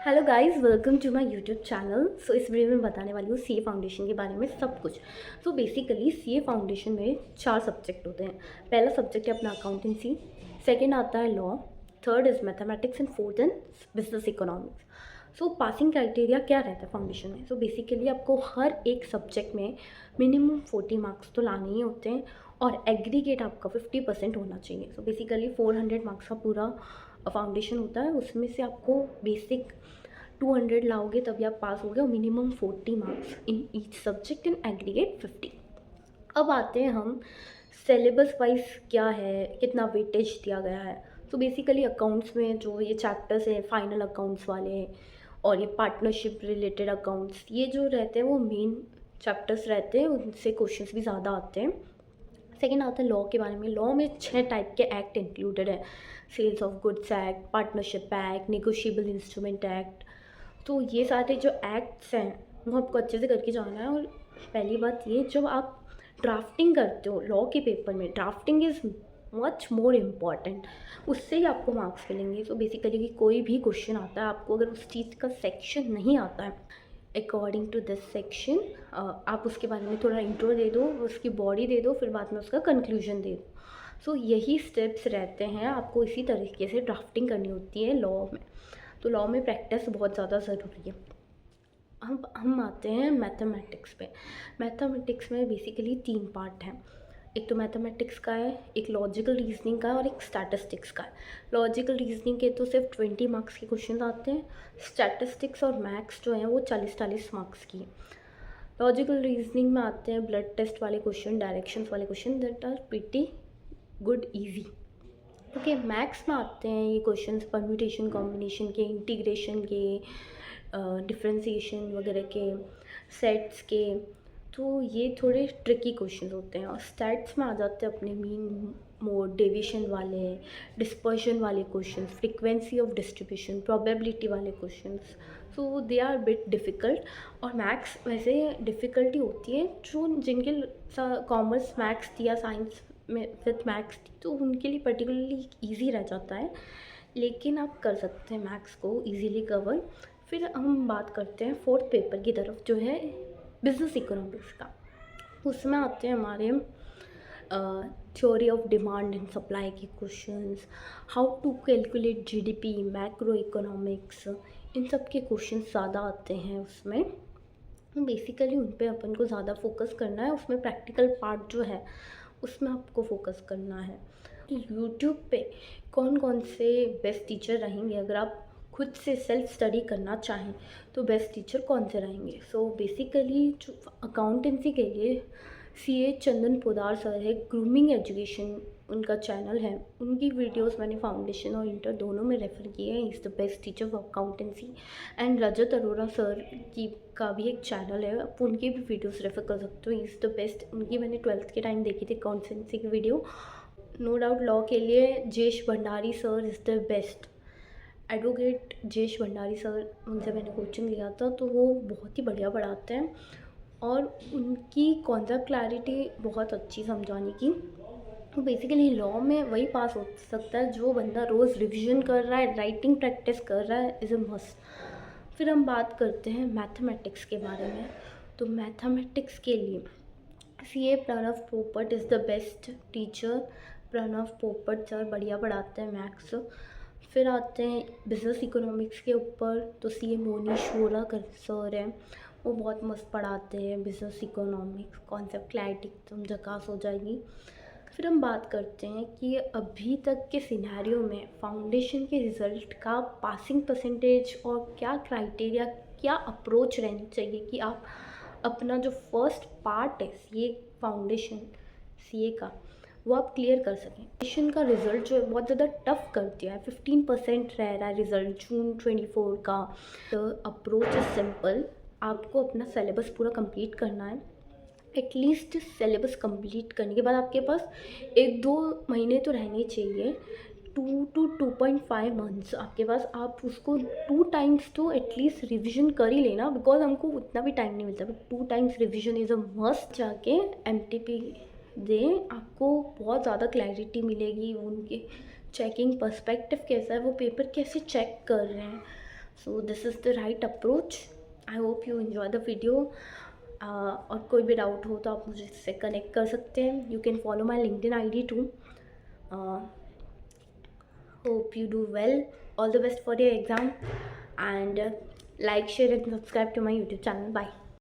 Hello guys, welcome to my YouTube channel. So इस video में बताने वाली हूँ सीए फाउंडेशन के बारे में सब कुछ। सो बेसिकली सीए फाउंडेशन में 4 सब्जेक्ट होते हैं। पहला सब्जेक्ट है अपना अकाउंटेंसी, सेकंड आता है law, third is mathematics and fourth and business economics. So passing criteria क्या रहता है फाउंडेशन में? सो बेसिकली आपको हर एक सब्जेक्ट में मिनिमम 40 मार्क्स तो लाने ही होते हैं और एग्रीगेट आपका 50% होना चाहिए। सो बेसिकली 400 मार्क्स का पूरा फाउंडेशन होता है, उसमें से आपको बेसिक 200 लाओगे तभी आप पास होगे और minimum 40 marks in each subject in aggregate 50। अब आते हैं हम सिलेबस वाइज क्या है, कितना वेटेज दिया गया है। तो बेसिकली अकाउंट्स में जो ये चैप्टर्स हैं, फाइनल अकाउंट्स वाले और ये पार्टनरशिप रिलेटेड अकाउंट्स, ये जो रहते हैं वो मेन चैप्टर्स रहते हैं, उनसे क्वेश्चंस भी ज़्यादा आते हैं। सेकेंड आता है लॉ के बारे में। लॉ में 6 टाइप के एक्ट इंक्लूडेड है। Sales of goods act, partnership act, negotiable instrument act. तो ये सारे जो एक्ट्स हैं वो आपको अच्छे से करके जाना है। और पहली बात ये, जब आप ड्राफ्टिंग करते हो लॉ के पेपर में, drafting is much more important, उससे ही आपको मार्क्स मिलेंगे। तो बेसिकली कि कोई भी क्वेश्चन आता है, आपको अगर उस चीज़ का सेक्शन नहीं आता है अकॉर्डिंग टू दिस सेक्शन, आप उसके बारे में थोड़ा इंट्रो दे दो, उसकी बॉडी दे दो, फिर बाद में उसका कंक्लूजन दे दो। सो यही स्टेप्स रहते हैं, आपको इसी तरीके से ड्राफ्टिंग करनी होती है लॉ में। तो लॉ में प्रैक्टिस बहुत ज़्यादा ज़रूरी है। हम आते हैं मैथमेटिक्स पे। मैथमेटिक्स में बेसिकली 3 पार्ट हैं। एक तो मैथमेटिक्स का है, एक लॉजिकल रीजनिंग का है और एक स्टैटिस्टिक्स का है। लॉजिकल रीजनिंग के तो सिर्फ 20 मार्क्स के क्वेश्चन आते हैं। स्टैटिस्टिक्स और मैथ्स जो हैं वो 40-40 मार्क्स की है। लॉजिकल रीजनिंग में आते हैं ब्लड टेस्ट वाले क्वेश्चन, डायरेक्शंस वाले question, that are pretty good easy. Okay, maths में आते हैं ये क्वेश्चंस परम्यूटेशन कॉम्बिनेशन के, इंटीग्रेशन के, डिफरेंशिएशन वगैरह के, सेट्स के। तो ये थोड़े ट्रिकी क्वेश्चन होते हैं। और स्टैट्स में आ जाते हैं अपने मीन मोड, डेविएशन वाले, डिस्पर्शन वाले questions, frequency of distribution, probability वाले questions. So they are bit difficult. और मैथ्स वैसे डिफ़िकल्टी होती है जो जिनके कॉमर्स मैथ्स थी या साइंस में विथ मैथ्स थी, तो उनके लिए पर्टिकुलरली ईजी रह जाता है, लेकिन आप कर सकते हैं मैथ्स को ईजीली कवर। फिर हम बात करते हैं फोर्थ पेपर की तरफ, जो है बिजनेस इकोनॉमिक्स का। उसमें आते हैं हमारे theory of demand and supply के questions, how to calculate GDP, macroeconomics, इन सब के क्वेश्चन ज़्यादा आते हैं उसमें। बेसिकली उन पे अपन को ज़्यादा फोकस करना है। उसमें प्रैक्टिकल पार्ट जो है उसमें आपको फोकस करना है। तो यूट्यूब पे कौन कौन से बेस्ट टीचर रहेंगे, अगर आप खुद से सेल्फ स्टडी करना चाहें तो बेस्ट टीचर कौन से रहेंगे? सो बेसिकली जो अकाउंटेंसी के लिए सीए चंदन पोदार सर है, ग्रूमिंग एजुकेशन उनका चैनल है, उनकी वीडियोस मैंने फाउंडेशन और इंटर दोनों में रेफ़र किए हैं। Is the best teacher for accountancy. And Rajat Arora sir की का भी एक चैनल है, आप उनकी भी वीडियोस रेफ़र कर सकते हो। इज़ द बेस्ट, उनकी मैंने 12th के टाइम देखी थी अकाउंटेंसी की वीडियो। नो डाउट लॉ के लिए जेश Bhandari sir is the best. Advocate Jaish Bhandari sir, उनसे मैंने कोचिंग लिया था, तो वो बहुत ही बढ़िया पढ़ाते हैं और उनकी कॉन्सेप्ट क्लैरिटी बहुत अच्छी समझाने की। तो बेसिकली लॉ में वही पास हो सकता है जो बंदा रोज़ रिवीजन कर रहा है, राइटिंग प्रैक्टिस कर रहा है, इज़ अ मस्ट। फिर हम बात करते हैं मैथमेटिक्स के बारे में। तो मैथमेटिक्स के लिए CA Pranav Popat is the best teacher. Pranav Popat sir बढ़िया पढ़ाते हैं मैथ्स। फिर आते हैं बिजनेस इकोनॉमिक्स के ऊपर, तो सीए मोनीश वोरा कर सर हैं, वो बहुत मस्त पढ़ाते हैं बिजनेस इकोनॉमिक्स, कॉन्सेप्ट क्लैरिटी एकदम झकास हो जाएगी। फिर हम बात करते हैं कि अभी तक के सिनेरियो में फाउंडेशन के रिज़ल्ट का पासिंग परसेंटेज और क्या क्राइटेरिया, क्या अप्रोच रहनी चाहिए कि आप अपना जो फर्स्ट पार्ट है सीए फाउंडेशन सीए का, वो आप क्लियर कर सकें। फाउंडेशन का रिज़ल्ट जो है बहुत ज़्यादा टफ कर दिया है, 15% रह रहा है रिज़ल्ट जून 24 का। तो अप्रोच इज़ सिंपल, आपको अपना सिलेबस पूरा कंप्लीट करना है। एटलीस्ट सिलेबस कंप्लीट करने के बाद आपके पास 1-2 महीने तो रहने चाहिए, 2 to 2.5 मंथ्स आपके पास। आप उसको 2 टाइम्स तो एटलीस्ट रिवीजन कर ही लेना, बिकॉज हमको उतना भी टाइम नहीं मिलता, but 2 times revision is a must. जाके एमटीपी दें, आपको बहुत ज़्यादा क्लैरिटी मिलेगी। उनके चेकिंग पर्सपेक्टिव कैसा है, वो पेपर कैसे चेक कर रहे हैं, so this is the right approach. I hope you enjoy the video. और कोई भी डाउट हो तो आप मुझे इससे कनेक्ट कर सकते हैं. You can follow my LinkedIn ID too. Hope you do well. All the best for your exam, and like, share and subscribe to my YouTube channel. Bye.